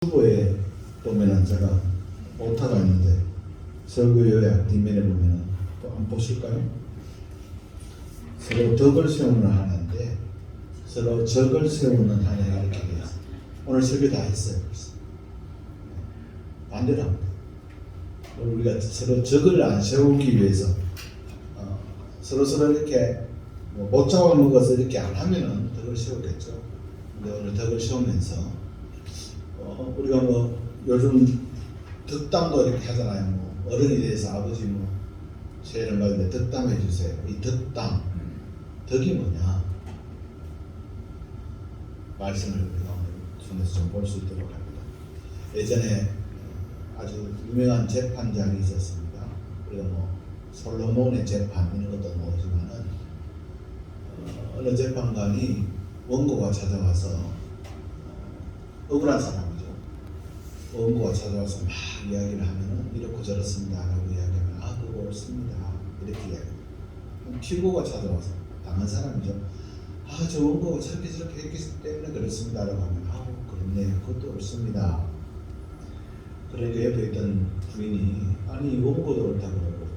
후보에 보면은 제가 오타가 있는데 설교 요약 뒷면에 보면은 한번 보실까요? 서로 덕을 세우는 하나인데 서로 적을 세우는 하나가 이렇게 되어 있어요. 오늘 설교 다 했어요. 벌써. 반대로 합니다. 우리가 서로 적을 안 세우기 위해서 서로 이렇게 못 잡아먹어서 이렇게 안 하면은 덕을 세우겠죠. 근데 오늘 덕을 세우면서 우리가 요즘 덕담도 이렇게 하잖아요. 어른이 돼서 아버지 새해를 맞는데 덕담 해주세요. 이 덕담, 덕이 뭐냐? 말씀을 우리가 통해서 좀 볼 수 있도록 합니다. 예전에 아주 유명한 재판장이 있었습니다. 우리가 솔로몬의 재판 이런 것도 모르지만은 어느 재판관이 원고가 찾아와서 억울한 사람이죠. 원고가 찾아와서 막 이야기를 하면은 이렇고 저렇습니다 라고 이야기하면 그거 옳습니다 이렇게 이야기합니다. 피고가 찾아와서 당한 사람이죠. 저 원고가 저렇게 했기 때문에 그렇습니다 라고 하면 그렇네 그것도 옳습니다. 그러니까 옆에 있던 부인이 아니 원고도 옳다 그러고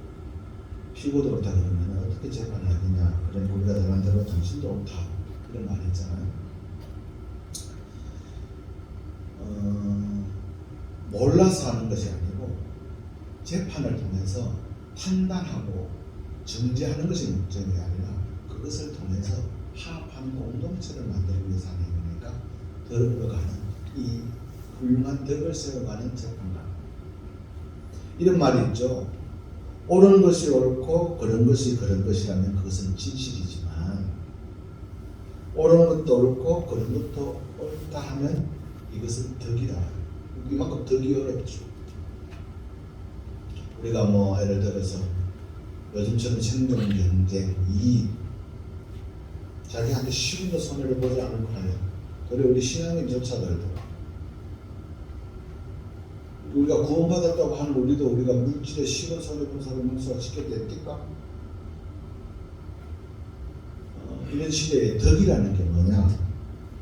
피고도 옳다 그러면 어떻게 재판을 하느냐. 그러니까 우리가 말한 대로 당신도 옳다 그런 말이 있잖아요. 몰라서 하는 것이 아니고 재판을 통해서 판단하고 정죄하는 것이 목적이 아니라 그것을 통해서 화합한 공동체를 만들기 위해서 하는 거니까 덕을 이 훌륭한 덕을 세워가는 재판관. 이런 말이 있죠. 옳은 것이 옳고 그런 것이 그런 것이라면 그것은 진실이지만 옳은 것도 옳고 그런 것도 옳다 하면 이것은 덕이다. 이만큼 덕이 어렵죠. 우리가 예를 들어서 요즘처럼 생존 경쟁, 이익 자기한테 쉬운 거 손해를 보지 않을 거예요. 그리고 우리 신앙인조차도 우리가 구원받았다고 하는 우리도 우리가 물질에 쉬운 손해본 사람 용서가 쉽게 됐을까? 이런 시대에 덕이라는 게 뭐냐?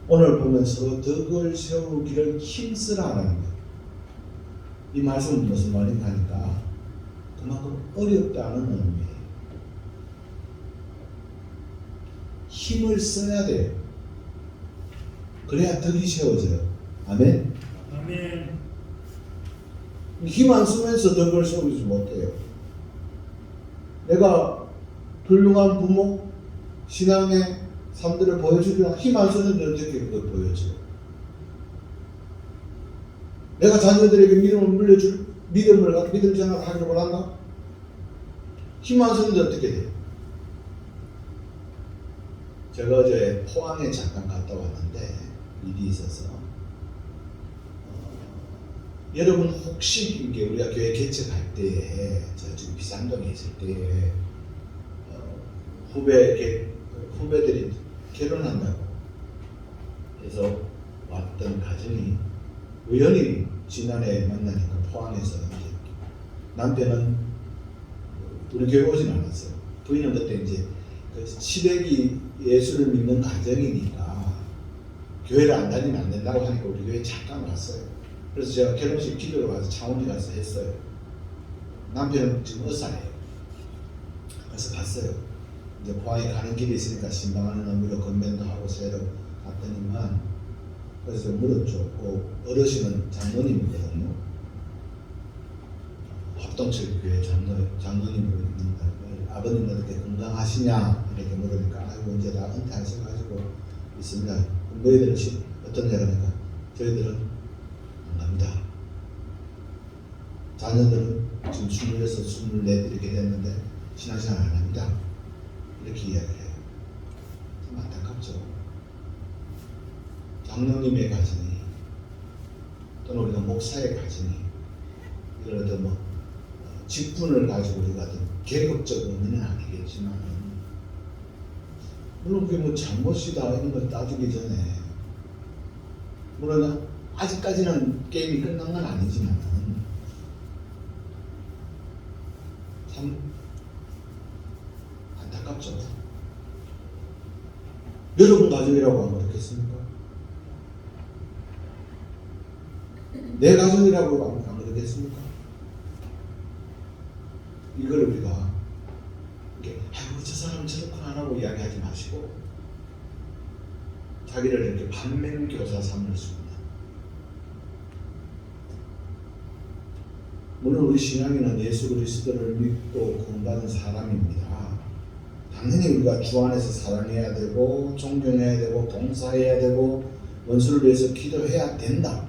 오늘 보면서 덕을 세우기를 힘쓰라는 거예요. 이 말씀은 무슨 말인가 하니까 그만큼 어렵다는 의미예요. 힘을 써야 돼요. 그래야 덕이 세워져요. 아멘? 아멘. 힘 안 쓰면서 덕을 세우지 못해요. 내가 훌륭한 부모, 신앙의 삶들을 보여주기로 힘 안 쓰는데 어떻게 그걸 보여줘요? 내가 자녀들에게 믿음을 물려줄 믿음 생활을 하기로 한다? 힘 안 쓰는데 어떻게 돼요? 제가 어제 포항에 잠깐 갔다 왔는데 일이 있어서 여러분 혹시 이게 우리가 교회 개척할 때에 저 지금 비산동에 있을 때에 후배들이 결혼한다고 해서 왔던 가정이 우연히 지난해 만나니까 포항에서 남편은 우리 교회 오진 않았어요. 부인은 그때 이제 그 시댁이 예수를 믿는 가정이니까 교회를 안 다니면 안 된다고 하니까 우리 교회 잠깐 왔어요. 그래서 제가 결혼식 기도를 가서 창원지 가서 했어요. 남편은 지금 의사예요. 그래서 갔어요. 이제 포항에 가는 길이 있으니까 신방하는 의미로 건면도 하고 새로 갔더니만 그래서 물었죠. 어르신은 장로님이거든요. 합동철 교회 장로님으로 있는다. 아버님 어떻게 건강하시냐 이렇게 물으니까 이제 다 은퇴하셔가지고 있습니다. 너희들은 어떤 일 하니까 저희들은 안 갑니다. 자녀들은 지금 26, 24 이렇게 됐는데 신앙생활 안 합니다. 이렇게 이야기해요. 좀 안타깝죠. 장로님의 가정이 또는 우리가 목사의 가정이 이걸 어떤 직분을 가지고 우리가 어떤 계급적 의미는 아니겠지만 물론 그게 잘못이다 이런 걸 따지기 전에 물론 아직까지는 게임이 끝난 건 아니지만 참 안타깝죠. 여러분 가족이라고 하면 그렇겠습니까? 내 가족이라고 안 그러겠습니까? 이걸 우리가 아이고 저 사람 저렇구나 하고 이야기하지 마시고 자기를 이렇게 반면교사 삼을 수 있는, 물론 우리 신앙인은 예수 그리스도를 믿고 구원받은 사람입니다. 당연히 우리가 주 안에서 사랑해야 되고 존경해야 되고 봉사해야 되고 원수를 위해서 기도해야 된다,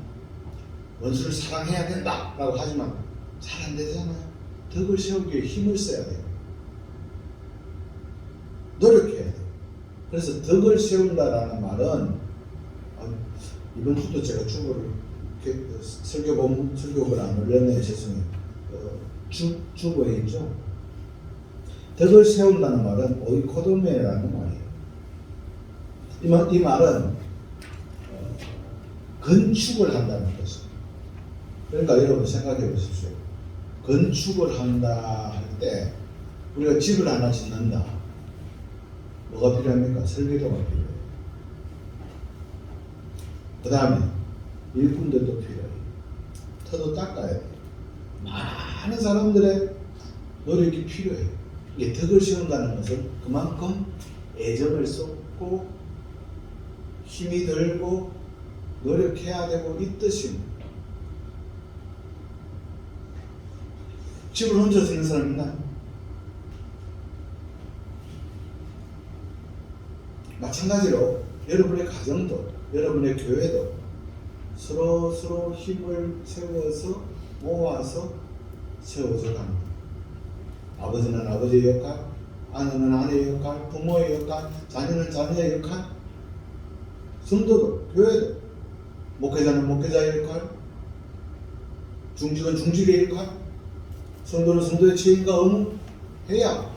원수를 사랑해야 된다 라고 하지만 잘 안 되잖아요. 덕을 세우기 위해 힘을 써야 돼요. 노력해야 돼요. 그래서 덕을 세운다라는 말은 이번 주도 제가 설교를 안 올렸네요. 죄송해요. 주보에 있죠. 덕을 세운다는 말은 오이코도메라는 말이에요. 이 말은 건축을 한다는 것입니다. 그러니까 여러분 생각해 보십시오. 건축을 한다 할 때 우리가 집을 하나 짓는다. 뭐가 필요합니까? 설계도가 필요해요. 그 다음에 일꾼들도 필요해요. 터도 닦아야 돼요. 많은 사람들의 노력이 필요해요. 이게 덕을 세운다는 것은 그만큼 애정을 쏟고 힘이 들고 노력해야 되고 이 뜻입니다. 집을 혼자 짓는 사람 있나요? 마찬가지로 여러분의 가정도 여러분의 교회도 서로 힘을 세워서 모아서 세워져 갑니다. 아버지는 아버지의 역할, 아내는 아내의 역할, 부모의 역할, 자녀는 자녀의 역할, 성도도 교회도 목회자는 목회자의 역할, 중직은 중직의 역할, 성도는 성도의 책임과 의무 해야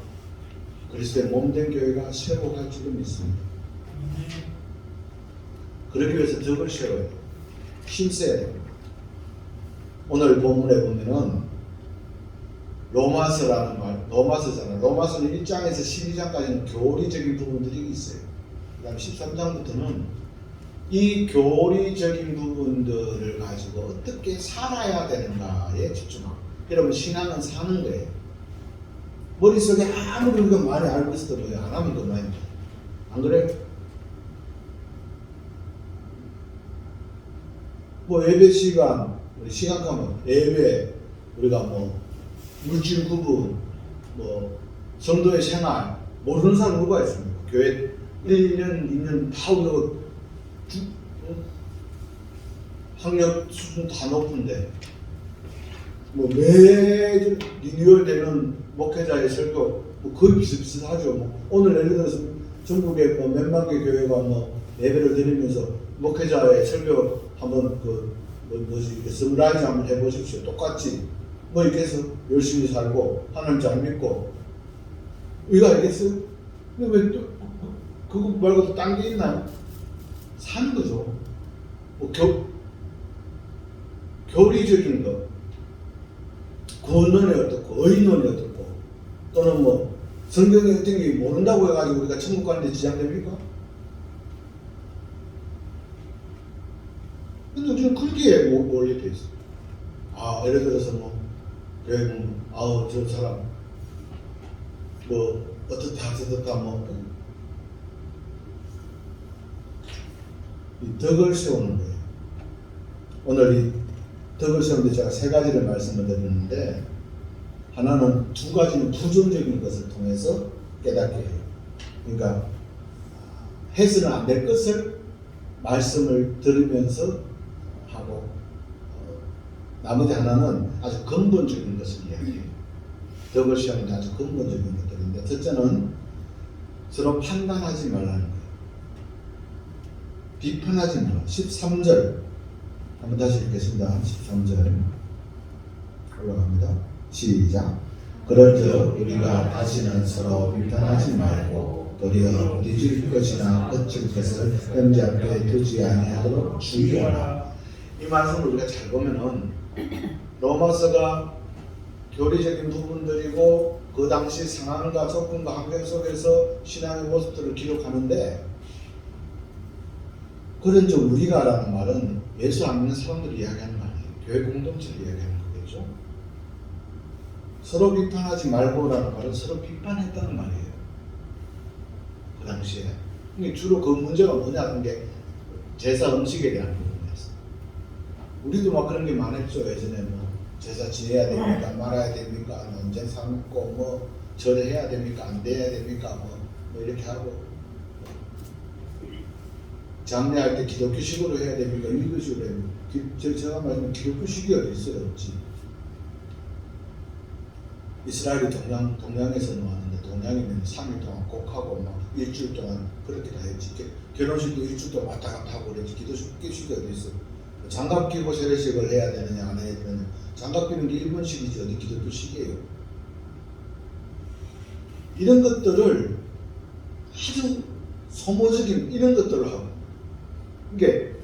그리스도의 몸된 교회가 세워갈 줄을 믿습니다. 그러기 위해서 덕을 세워야 돼요. 힘써야 돼요. 오늘 본문에 보면은 로마서라는 말, 로마서잖아요. 로마서는 1장에서 12장까지는 교리적인 부분들이 있어요. 그 다음 13장부터는 이 교리적인 부분들을 가지고 어떻게 살아야 되는가에 집중하고, 여러분 신앙은 사는 거예요. 머릿속에 아무리 우리가 많이 알고 있어도 안 하면 그만입니다. 안 그래요? 뭐 예배 시간, 우리 시간 가면 예배, 우리가 뭐 물질 구분, 뭐 성도의 생활 모르는 사람 누가 있습니까? 교회 1년, 2년 다 우리가 학력 수준 다 높은데 뭐 매주 리뉴얼 되는 목회자의 설교 뭐 거의 비슷비슷하죠. 뭐 오늘 예를 들어서 전국에 뭐 몇만 개 교회가 뭐 예배를 드리면서 목회자의 설교 한번 이렇게 서브라이즈 한번 해보십시오. 똑같이 뭐 이렇게 해서 열심히 살고 하나님 잘 믿고 이거 알겠어요? 근데 왜 또 그거 말고도 딴 게 있나요? 사는 거죠. 뭐 교리적인 거, 구원론이 어떻고 의인론이 어떻고, 또는 뭐 성경에 어떤 게 모른다고 해가지고 우리가 천국 가는 데 지장됩니까? 근데 우리는 그렇게 몰입해 있어요. 아, 예를 들어서 뭐 아우 저 사람 뭐 어떻다 저렇다 뭐 이 덕을 세우는 거예요. 오늘 이 덕을 세우는데 제가 세 가지를 말씀을 드리는데, 하나는 두 가지는 부정적인 것을 통해서 깨닫게 해요. 그러니까 해서는 안 될 것을 말씀을 들으면서 하고, 나머지 하나는 아주 근본적인 것을 이야기해요. 덕을 세우는데 아주 근본적인 것들인데, 첫째는 서로 판단하지 말라는 거예요. 비판하지 말라. 13절 한번 다시 읽겠습니다. 13절 올라갑니다. 시작. 그런즉 우리가 다시는 서로 비판하지 말고 도리어 부딪힐 것이나 거칠 것을 형제 앞에 두지 아니하도록 주의하라. 이 말씀을 우리가 잘 보면은 로마서가 교리적인 부분들이고 그 당시 상황과 조건과 환경 속에서 신앙의 모습들을 기록하는데, 그런즉 우리가라는 말은 예수 안 믿는 사람들이 이야기하는 말이에요. 교회 공동체를 이야기하는 거겠죠. 서로 비판하지 말고라는 말은 서로 비판했다는 말이에요. 그 당시에. 주로 그 문제가 뭐냐는 게 제사 음식에 대한 부분이었어요. 우리도 막 그런 게 많았죠. 예전에 뭐 제사 지내야 됩니까? 말아야 됩니까? 언제 삼고 뭐 절을 해야 됩니까? 안 돼야 됩니까? 뭐 이렇게 하고 장례할 때 기독교식으로 해야 됩니까? 유교식으로 해야 됩니까? 제가 말하는 기독교식이 어디 있어요? 없지. 이스라엘이 동양에서 나왔는데 동양이면 3일 동안 곡하고 막 일주일 동안 그렇게 다 했지. 결혼식도 일주일 동안 왔다 갔다 하고 그랬지. 기독교식이 어디 있어? 장갑 끼고 세례식을 해야 되느냐 안 해야 되느냐. 장갑 끼는 게 일본식이지 어디 기독교식이에요. 이런 것들을 아주 소모적인 이런 것들을 하고 이게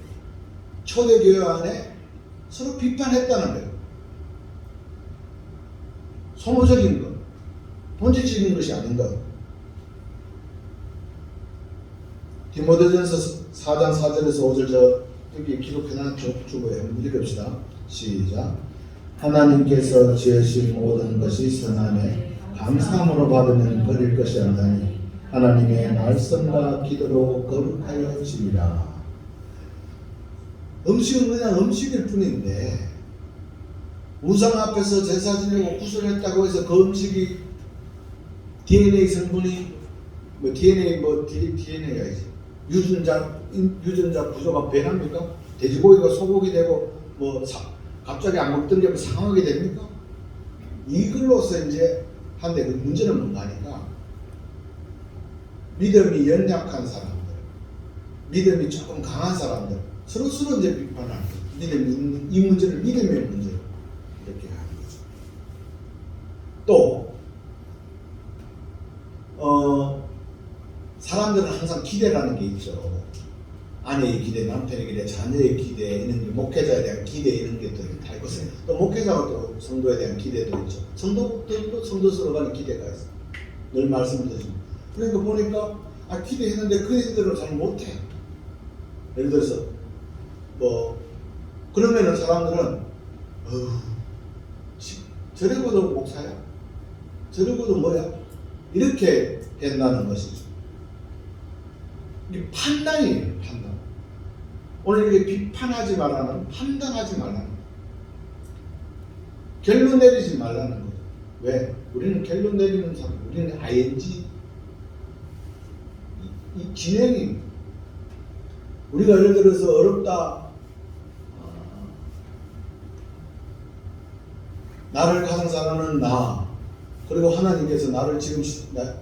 초대교회 안에 서로 비판했다는 거예요. 소모적인 것, 본질적인 것이 아닌 것. 디모데전서 4장 4절에서 5절 여기 기록해놨죠. 주보에 한번 읽읍시다. 시작. 하나님께서 지으신 모든 것이 선함에 감사함으로 받으면 버릴 것이 아니하니 하나님의 말씀과 기도로 거룩하여 지니라. 음식은 그냥 음식일 뿐인데 우상 앞에서 제사 지내고 구슬했다고 해서 그 음식이 DNA 성분이 DNA가 이제 유전자 구조가 변합니까? 돼지고기가 소고기 되고 갑자기 안 먹던 게 상하게 됩니까? 이걸로서 이제 한데 그 문제는 뭔가 하니까 믿음이 연약한 사람들, 믿음이 조금 강한 사람들 서로 이제 비판하는 거예요. 이 문제를 믿음의 문제로 이렇게 하는 거죠. 또 사람들은 항상 기대라는 게 있죠. 아내의 기대, 남편의 기대, 자녀의 기대, 이런 게 목회자에 대한 기대 이런 게 다 있고 또 목회자가 또 성도에 대한 기대도 있죠. 성도들도 성도 서로 간에 기대가 있어요. 늘 말씀드리지만 그러니까 보니까 기대했는데 그 대로 잘 못해. 예를 들어서 그러면은 사람들은 저래고도 목사야? 저래고도 뭐야? 이렇게 된다는 것이죠. 이게 판단이에요. 판단. 오늘 이게 비판하지 말라는, 판단하지 말라는, 결론 내리지 말라는 거죠. 왜? 우리는 결론 내리는 사람, 우리는 ING 이 진행이 우리가 예를 들어서 어렵다, 나를 가장 사랑하는 나, 그리고 하나님께서 나를 지금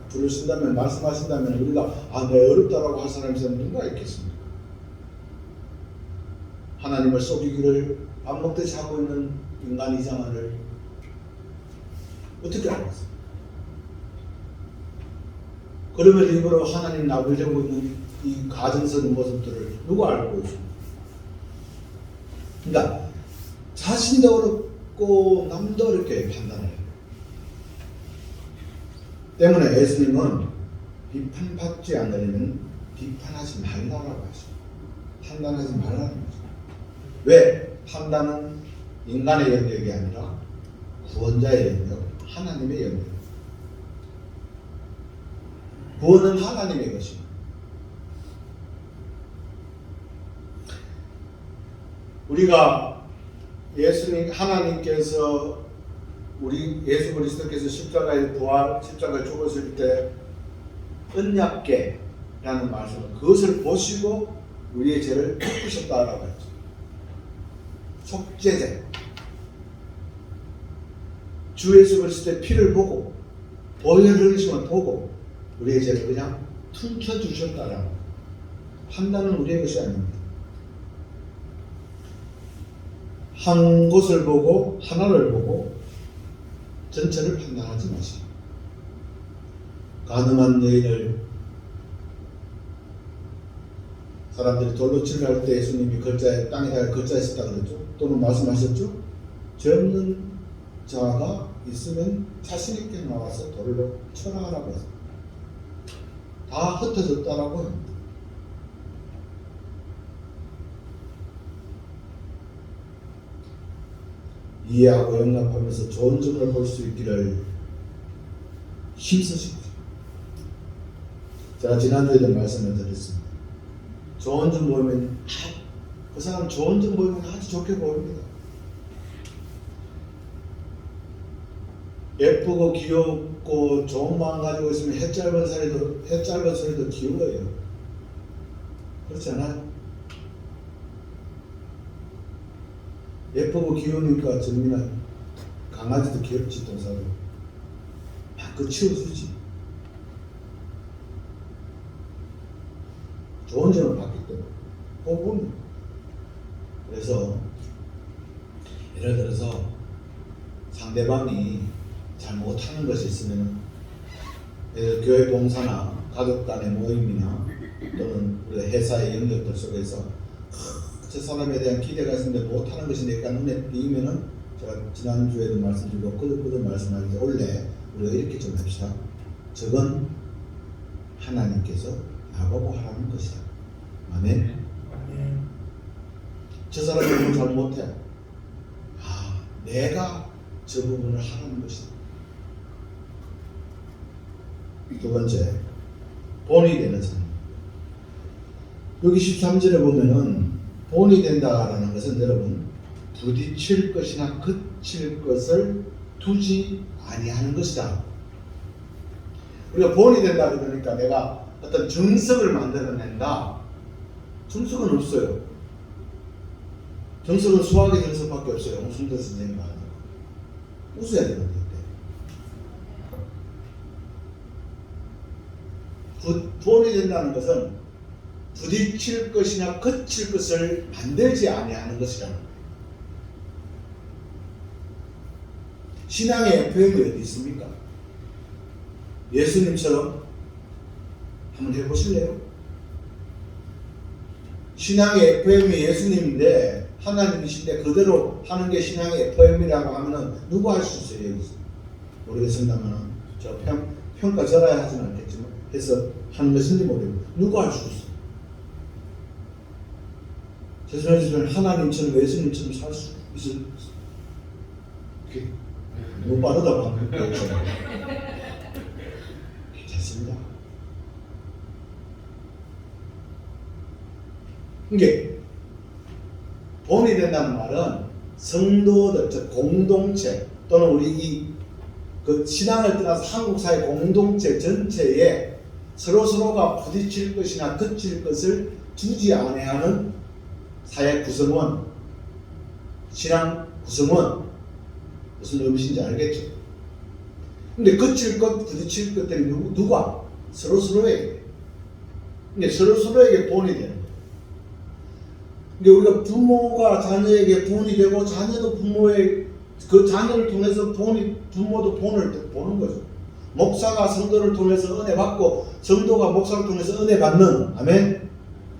부르신다면, 말씀하신다면 우리가 내가 어렵다라고 할 사람이 있으면 누가 있겠습니까? 하나님을 속이기를 밥 먹듯이 하고 있는 인간 이상한을 어떻게 알겠어요? 그러면 일부러 하나님 나불려고 있는 이 가증스러운 모습들을 누가 알고 있습니까? 그러니까 자신도 어렵고 남도 어렵게 판단해요. 때문에 예수님은 비판받지 않으려면 비판하지 말라고 하시고 판단하지 말라는 거죠. 왜? 판단은 인간의 영역이 아니라 구원자의 영역, 하나님의 영역. 구원은 하나님의 것입니다. 우리가 하나님께서 우리 예수 그리스도께서 십자가에 죽었을 때 언약궤라는 말씀은 그것을 보시고 우리의 죄를 덮으셨다라고 했죠. 속죄제. 주 예수 그리스도의 피를 보고 보혈을 흘리심을 보고 우리의 죄를 그냥 퉁쳐주셨다라고. 판단은 우리의 것이 아닙니다. 한 곳을 보고 하나를 보고 전체를 판단하지 마시고 가늠한 여인을 사람들이 돌로 치료할 때 예수님이 땅에다가 걸자에 썼다 그랬죠. 또는 말씀하셨죠. 죄 없는 자가 있으면 자신 있게 나와서 돌로 쳐나가라고 했어요. 다 흩어졌다라고 합니다. 이해하고 영납하면서 좋은 점을 볼 수 있기를 힘쓰시고, 제가 지난주에도 말씀을 드렸습니다. 좋은 점 보이면 그 사람 좋은 점 보이면 아주 좋게 보입니다. 예쁘고 귀엽고 좋은 마음 가지고 있으면 해 짧은 소리도 귀여워요. 그렇지 않아요? 예쁘고 귀여우니까 정민아 강아지도 귀엽지, 동사로 그 치워주지. 좋은 점을 봤기 때문에 보면. 그래서 예를 들어서 상대방이 잘 못하는 것이 있으면, 교회 봉사나 가족 간의 모임이나 또는 우리 회사의 영역들 속에서 저 사람에 대한 기대가 있는데 못하는 것이 내가 눈에 띄면은, 제가 지난주에도 말씀드리고 그도 말씀하는데, 원래 우리가 이렇게 좀 합시다. 저건 하나님께서 나보고 하라는 것이다. 아멘. 저 사람이 뭘 잘 못해. 내가 저 부분을 하라는 것이다. 두 번째, 본이 되는 삶. 여기 13절에 보면은 본이 된다라는 것은, 여러분, 부딪힐 것이나 그칠 것을 두지 아니하는 것이다. 우리가 본이 된다 그러니까 내가 어떤 정석을 만들어낸다. 정석은 없어요. 정석은 수학의 정석밖에 없어요. 홍순대 선생님 말하는 거. 웃어야 되는데. 본이 된다는 것은 부딪힐 것이나 거칠 것을 만들지 아니하는 것이라는 거예요. 신앙의 FM이 어디 있습니까? 예수님처럼 한번 해보실래요? 신앙의 FM이 예수님인데, 하나님이신데 그대로 하는 게 신앙의 FM이라고 하면은 누구 할 수 있어요? 여기서 모르겠습니다만, 저 평가 절하야 하진 않겠지만 해서 하는 것인지 모르겠고, 누구 할 수 있어요? 죄송하지만 하나님처럼 예수님처럼 살 수 있을, 너무 빠르다 방금. 괜찮습니다. 이게 본이 된다는 말은 성도들, 즉 공동체, 또는 우리 그 신앙을 떠나서 한국 사회 공동체 전체에 서로가 부딪힐 것이나 그칠 것을 두지 아니하는 사회 구성원, 신앙 구성원, 무슨 의미인지 알겠죠? 근데 그칠 것, 부딪힐 것들이 누가? 서로에게. 근데 서로에게 본이 되는 거예요. 근데 우리가 부모가 자녀에게 본이 되고, 자녀도 부모의 그 자녀를 통해서 부모도 본을 보는 거죠. 목사가 성도를 통해서 은혜 받고, 성도가 목사를 통해서 은혜 받는, 아멘?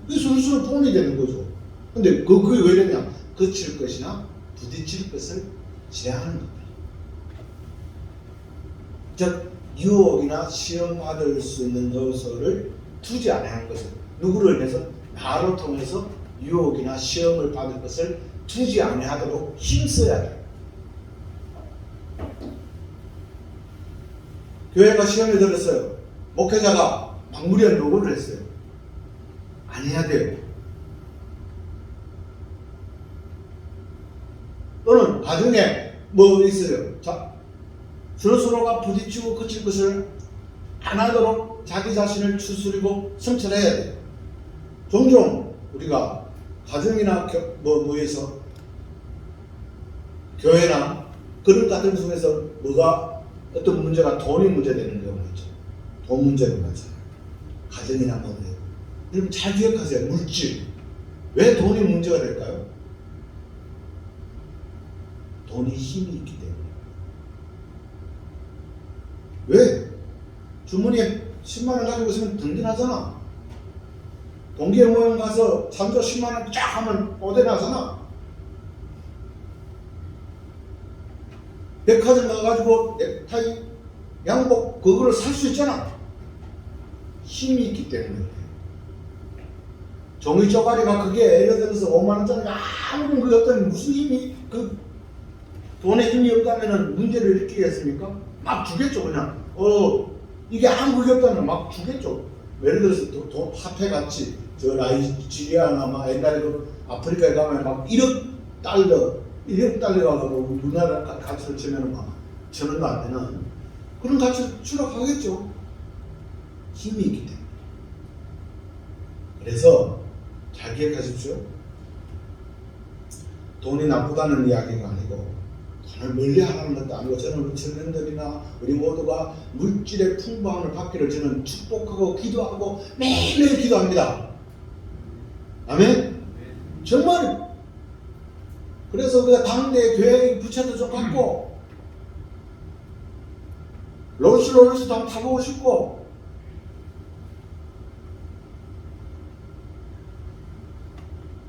그게 서로 본이 되는 거죠. 근데 그게 왜 되냐? 그칠 것이나 부딪힐 것을 제한하는 겁니다. 즉, 유혹이나 시험 받을 수 있는 요소를 두지 않는 것을, 누구를 위해서? 나로 통해서 유혹이나 시험을 받을 것을 두지 아니하도록 힘써야 돼요. 교회가 시험에 들었어요. 목회자가 막무리한 요구를 했어요. 안 해야 돼요. 또는 가정에 뭐 있어요. 자, 서로가 부딪히고 그칠 것을 안 하도록 자기 자신을 추스리고 성찰해야 돼요. 종종 우리가 가정이나 뭐에서 교회나 그런 같은 속에서 뭐가 어떤 문제가 돈이 문제되는 경우가 있죠. 돈 문제가 많잖아요. 가정이나 뭐예요. 여러분 잘 기억하세요. 물질. 왜 돈이 문제가 될까요? 돈이 힘이 있기 때문에. 왜? 주머니에 10만 원 가지고 있으면 든든하잖아. 동계 모임 가서 잠조 10만 원 쫙 하면 오대나잖아. 백화점 가가지고 넥타이, 양복 그거를 살 수 있잖아. 힘이 있기 때문에. 종이 쪼가리가 그게 예를 들어서 5만 원짜리가 아무런 그게 없다면 무슨 힘이 돈에 힘이 없다면 문제를 일으키겠습니까? 막 주겠죠 그냥. 이게 아무 그게 없다면 막 주겠죠. 예를 들어서 돈 화폐 가치 저 나이지리아나 막 옛날에 그 아프리카에 가면 막 1억 달러가 우리나라 가치로 치면 막 1,000원도 안 되는 그런 가치를 추락하겠죠. 힘이 있기 때문에. 그래서 잘 기억하십시오. 돈이 나쁘다는 이야기가 아니고 돈을 멀리하라는 것도 아니고 저는 우리 청년들이나 우리 모두가 물질의 풍부함을 받기를 저는 축복하고 기도하고 매일매일 기도합니다. 아멘? 정말. 그래서 우리가 당대 교회 부채도 좀 갖고 롤스로이스도 한번 타보고 싶고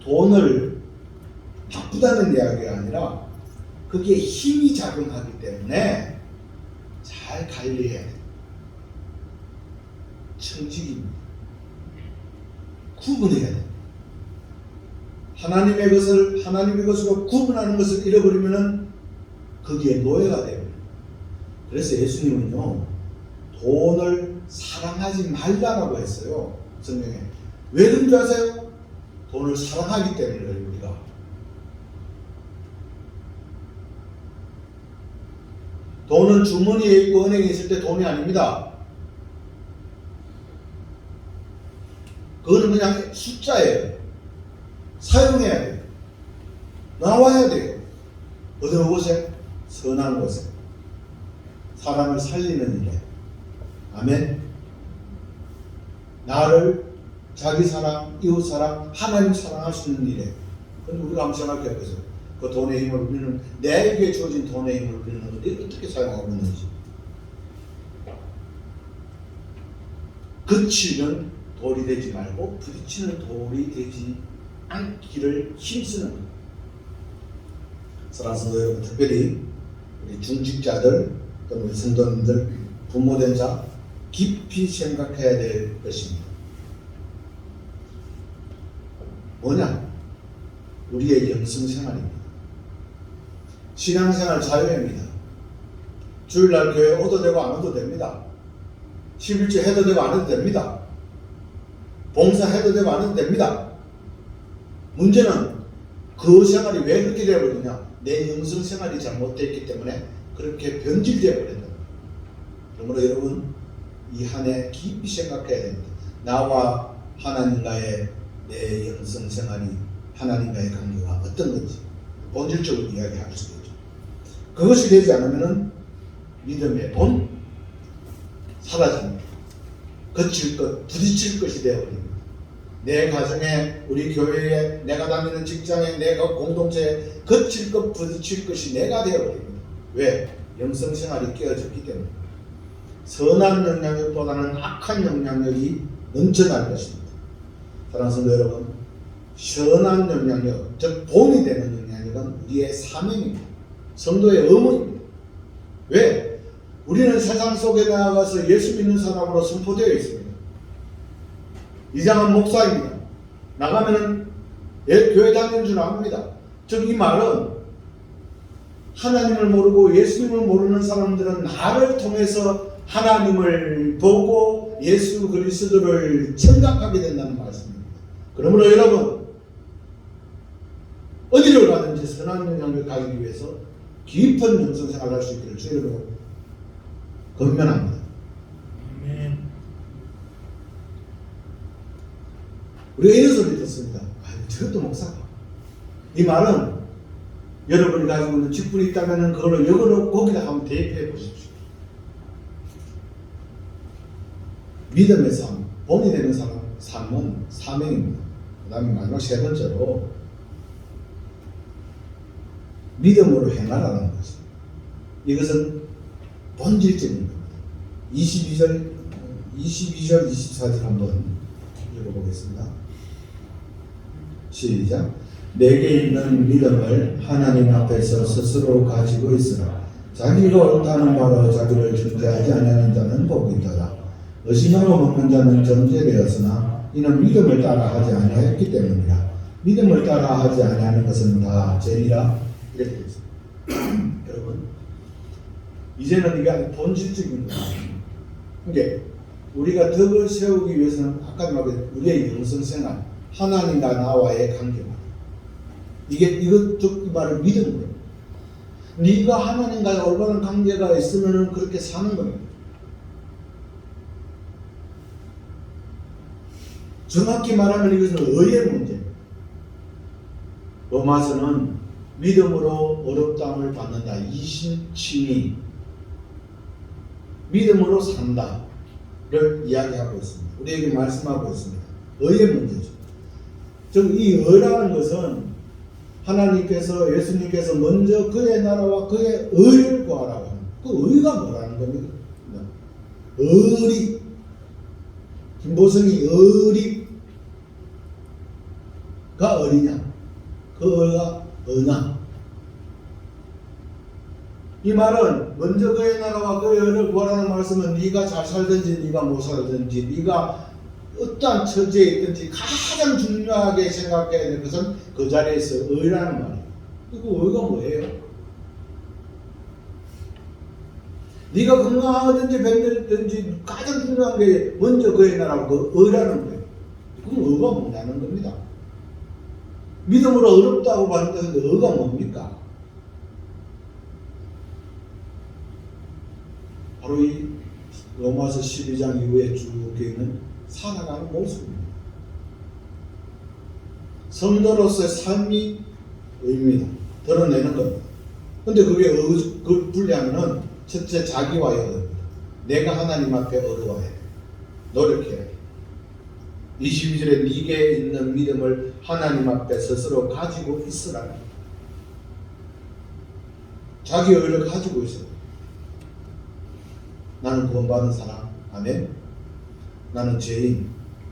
돈을 나쁘다는 이야기가 아니라 거기에 힘이 작용하기 때문에 잘 관리해야 돼요. 청직입니다. 구분해야 돼요. 하나님의 것으로 구분하는 것을 잃어버리면은 거기에 노예가 돼요. 그래서 예수님은요, 돈을 사랑하지 말라라고 했어요. 성경에. 왜 그런 줄 아세요? 돈을 사랑하기 때문에 그래요, 우리가. 돈은 주머니에 있고 은행에 있을 때 돈이 아닙니다. 그거는 그냥 숫자예요. 사용해야 돼요. 나와야 돼요. 어느 곳에? 선한 곳에. 사람을 살리는 일에. 아멘. 나를, 자기 사랑, 이웃 사랑, 하나님 사랑할 수 있는 일에. 그럼 우리가 한번 생각해 보세요. 그 돈의 힘을 우리는 내게 주어진 돈의 힘을 우리는 어떻게 사용하고 있는지. 그치는 돌이 되지 말고 부딪히는 돌이 되지 않기를 힘쓰는 것. 사랑하는 성도 여러분, 특별히 우리 중직자들 또는 우리 성도님들, 부모된 자 깊이 생각해야 될 것입니다. 뭐냐? 우리의 영성생활입니다. 신앙생활 자유입니다. 주일날 교회 오도 되고 안 오도 됩니다. 11조 해도 되고 안 해도 됩니다. 봉사해도 되고 안 해도 됩니다. 문제는 그 생활이 왜 그렇게 되어버리냐? 내 영성생활이 잘못되었기 때문에 그렇게 변질되어 버린다. 그러므로 여러분, 이 한 해 깊이 생각해야 됩니다. 나와 하나님과의 내 영성생활이 하나님과의 관계가 어떤 건지 본질적으로 이야기할 수 있죠. 그것이 되지 않으면 믿음의 본 사라집니다. 거칠 것, 부딪힐 것이 되어버립니다. 내 가정에, 우리 교회에, 내가 다니는 직장에, 내가 공동체에 거칠 것, 부딪힐 것이 내가 되어버립니다. 왜? 영성생활이 깨어졌기 때문에. 선한 영향력보다는 악한 영향력이 넘쳐날 것입니다. 사랑하는 성도 여러분, 선한 영향력, 즉 본이 되는 영향력은 우리의 사명입니다. 성도의 의무입니다. 왜? 우리는 세상 속에 나아가서 예수 믿는 사람으로 선포되어 있습니다. 이장한 목사입니다. 나가면은 교회 다니는 줄 압니다. 즉 이 말은 하나님을 모르고 예수님을 모르는 사람들은 나를 통해서 하나님을 보고 예수 그리스도를 생각하게 된다는 말씀입니다. 그러므로 여러분, 어디를 가든지 선한 영향을 가기 위해서 깊은 영성생활을 할 수 있기를 주님으로 건면합니다. 아멘. 우리가 이런 소리 듣습니다. 저것도 목사가. 이 말은 여러분이 가지고 있는 직분이 있다면 그걸로 역으로 거기다 한번 대입해 보십시오. 믿음의 삶, 본이 되는 삶은 사명입니다. 그 다음에 마지막 세 번째로 믿음으로 행하라는 것입니다. 이것은 본질적인 겁니다. 22절, 24절 한번 읽어보겠습니다. 시작. 내게 있는 믿음을 하나님 앞에서 스스로 가지고 있으라. 자기가 옳다는 바로 자기를 존재하지 아니하는 자는 복이 있더라. 의심하고 먹는 자는 정죄되었으나 이는 믿음을 따라 하지 아니하였기 때문이라. 믿음을 따라 하지 아니하는 것은 다 죄니라. 이렇게 있습니다. 여러분, 이제는 이게 아주 본질적인 거예요. 그러니까 우리가 덕을 세우기 위해서는 아까 말한 우리의 영성생활, 하나님과 나와의 관계, 이것 말을 믿는 거예요. 네가 하나님과의 올바른 관계가 있으면 그렇게 사는 겁니다. 정확히 말하면 이것은 의의 문제. 로마서는 믿음으로 어렵다함을 받는다. 이신칭이 믿음으로 산다를 이야기하고 있습니다. 우리에게 말씀하고 있습니다. 의의 문제죠. 즉 이 의라는 것은 하나님께서 예수님께서 먼저 그의 나라와 그의 의를 구하라고 하는 그 의가 뭐라는 겁니까? 의리. 김보성이 의리가 어리냐? 그 의가 어나? 이 말은 먼저 그의 나라와 그의 의를 구하라는 말씀은 네가 잘 살든지 네가 못 살든지 네가 어떠한 처지에 있든지 가장 중요하게 생각해야 될 것은 그 자리에서 의라는 말이에요. 그 의가 뭐예요? 네가 건강하든지 병들든지 가장 중요한 게 먼저 그의 나라고 그 의라는 거예요. 그럼 의가 뭐냐는 겁니다. 믿음으로 어렵다고 봤는데 의가 뭡니까? 바로 이 로마서 12장 이후에 쭉 있는 살아가는 모습입니다. 성도로서의 삶이 의입니다. 드러내는 겁니다. 근데 그게 그걸 분리하면은 첫째 자기와의 의입니다. 내가 하나님 앞에 어려워야 돼. 노력해야 돼. 22절에 네게 있는 믿음을 하나님 앞에 스스로 가지고 있으라. 자기 의를 가지고 있어요. 나는 구원받은 사람. 아멘. 나는 죄인.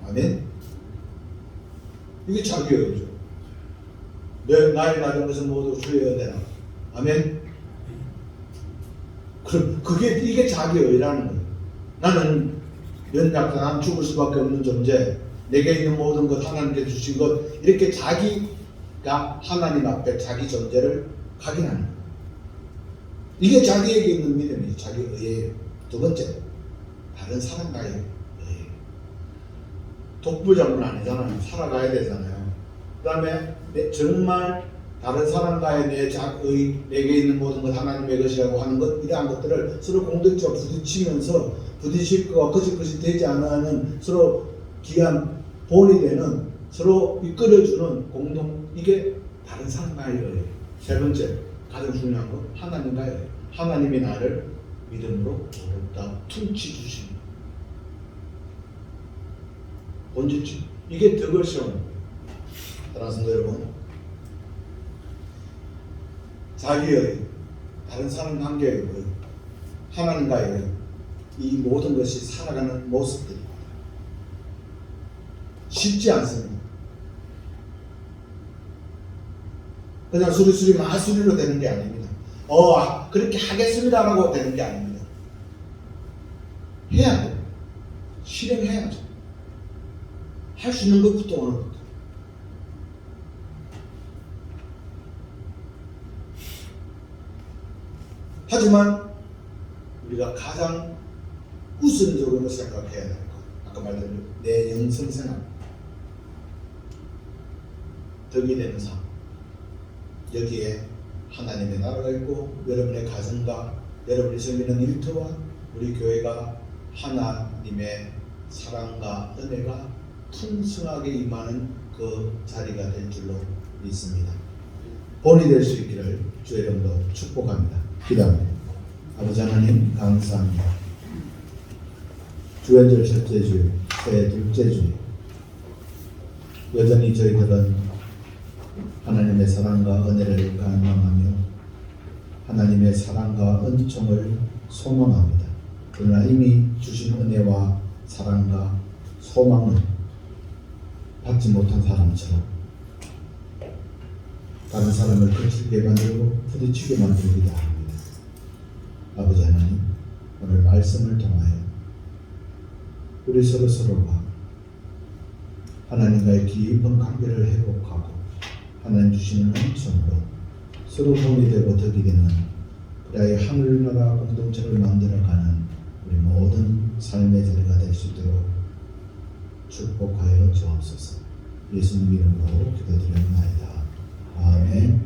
아멘. 이게 자기 의죠. 나의 낮은 것은 모두 주의 은혜라. 아멘. 그럼 이게 자기 의라는 거예요. 나는 연약한 죽을 수밖에 없는 존재. 내게 있는 모든 것 하나님께 주신 것 이렇게 자기가 하나님 앞에 자기 존재를 각인하는 거예요. 이게 자기에게 있는 믿음이에요. 자기 의예요. 두 번째, 다른 사람과의 의예요. 독불장군 아니잖아요. 살아가야 되잖아요. 그 다음에 정말 다른 사람과의 내 자의, 내게 있는 모든 것 하나님의 것이라고 하는 것, 이러한 것들을 서로 공동체와 부딪히면서 부딪힐 거와 거칠 것이 되지 않는 서로 귀한 본이 되는 서로 이끌어주는 공동, 이게 다른 사람과의 의예요. 세 번째, 가장 중요한 건 하나님과의 의예요. 하나님이 나를 믿음으로 어렵다 퉁치 주시는 본질적, 이게 덕을 세우는 거예요. 따라서 여러분, 자기의, 다른 사람 관계의 의, 하나님과의 의, 이 모든 것이 살아가는 모습들입니다. 쉽지 않습니다. 그냥 수리수리 마수리로 되는 게 아닙니다. 그렇게 하겠습니다라고 되는 게 아닙니다. 해야 돼요. 실행해야죠. 할 수 있는 것부터 오는 것부터. 하지만 우리가 가장 우선적으로 생각해야 될 것, 아까 말대로 내 영성생활, 덕이 되는 삶, 여기에 하나님의 나라가 있고 여러분의 가정과 여러분이 섬기는 일터와 우리 교회가 하나님의 사랑과 은혜가 풍성하게 임하는 그 자리가 될 줄로 믿습니다. 본이 될 수 있기를 주의 이름으로 축복합니다. 기도합니다. 아버지 하나님 감사합니다. 주연절 첫째 주, 새 둘째 주, 여전히 저희들은 하나님의 사랑과 은혜를 갈망하며 하나님의 사랑과 은총을 소망합니다. 그러나 이미 주신 은혜와 사랑과 소망을 받지 못한 사람처럼 다른 사람을 거칠게 만들고 부딪히게 만들기도 합니다. 아버지 하나님, 오늘 말씀을 통하여 우리 서로가 하나님과의 깊은 관계를 회복하고 하나님 주시는 은총으로 서로 도움이 되고 덕이 되는 그리하여 하늘나라 공동체를 만들어가는 우리 모든 삶의 자리가 될 수 있도록 축복하여 주옵소서. 예수님 이름으로 기도드립니다. 아멘.